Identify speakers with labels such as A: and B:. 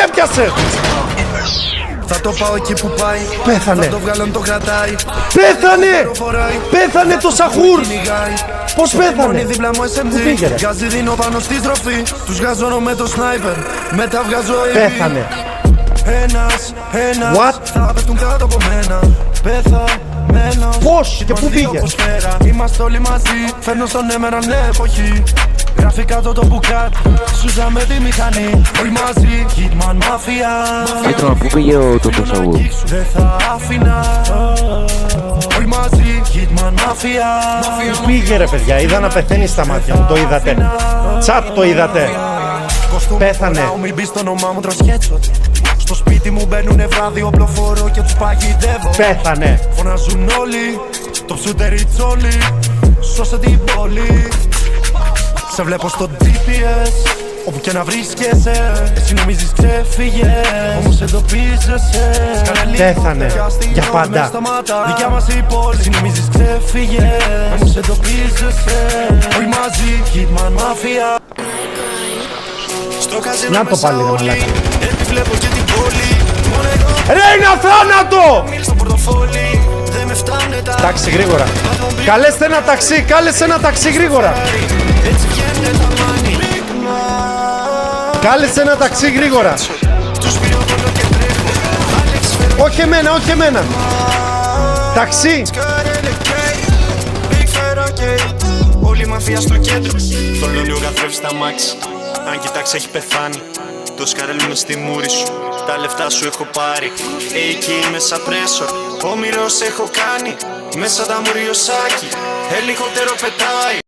A: έπιασε!
B: Θα το πάω εκεί που πάει.
A: Πέθανε.
B: Θα το βγάλω αν το κρατάει.
A: Πέθανε! Πέθανε το Σαχούρ! Πώς
B: Μόνη
A: πέθανε?
B: δίπλα μου SMG.
A: Πού πήγε ρε?
B: Γκάζι δίνω πάνω στη στροφή. Τους γαζώνω με το σνάιπερ. Μετά βγάζω AV.
A: Πέθανε.
B: Ένας
A: What?
B: θα πέφτουν κάτω από μένα. Πεθαμένος.
A: Πώς και πού πήγε?
B: Είμαστε όλοι μαζί. Φέρνω στον έμερα νέα εποχή. Γράφει κάτω το μπουκάτ. Σούζα με τη μηχανή. Όλοι μαζί. Hitman Mafia.
C: Έτρωμα, πού πήγε το Σαχούρ?
B: Δεν θα άφηνα. Όλοι μαζί. Hitman Mafia.
A: Πού πήγε ρε παιδιά? Είδα να πεθαίνει στα μάτια μου. Το είδατε? Τσάτ το είδατε? Πέθανε.
B: Μην μπει στο όνομά μου, τροσχέτσο. Στο σπίτι μου μπαίνουνε βράδυ, οπλοφορώ και τους παγιδεύω.
A: Πέθανε.
B: Φωνάζουν όλοι, το ψουτεριτσόλι. Σώσε την πόλη. Σε βλέπω στο GPS, όπου και να βρίσκεσαι. Εσύ νομίζεις ξέφυγες, όμως εντοπίζεσαι.
A: Πέθανε. Για πάντα.
B: Δικιά μας η πόλη. Εσύ νομίζεις ξέφυγες, όμως εντοπίζεσαι. Όλοι μαζί, Hitman Mafia.
A: Να το πάλι ρε μαλάκα.
B: Επιβλέπω και την πόλη.
A: Ρε είναι αθάνατο!
B: Στο πορτοφόλι, δεν με φτάνε τα.
A: Τάξη γρήγορα. Καλέστε ένα ταξί, κάλεσε ένα ταξί γρήγορα.
B: Έτσι βγαίνουν τα μάνι.
A: Κάλεσε ένα ταξί γρήγορα.
B: Τους πήρω όλο και τρέχω.
A: Όχι εμένα, όχι εμένα. Ταξί.
B: Big Fat Arcade. Όλη η μαφία στο κέντρο. Το λόνιο καθρέφει στα μάξι. Αν κοιτάξει έχει πεθάνει. Το σκαρέλουμε στη μούρη σου. Τα λεφτά σου έχω πάρει. Εκεί μέσα πρέσορ. Όμηρος έχω κάνει. Μέσα τα μουριοσάκι. Ελικόπτερο πετάει.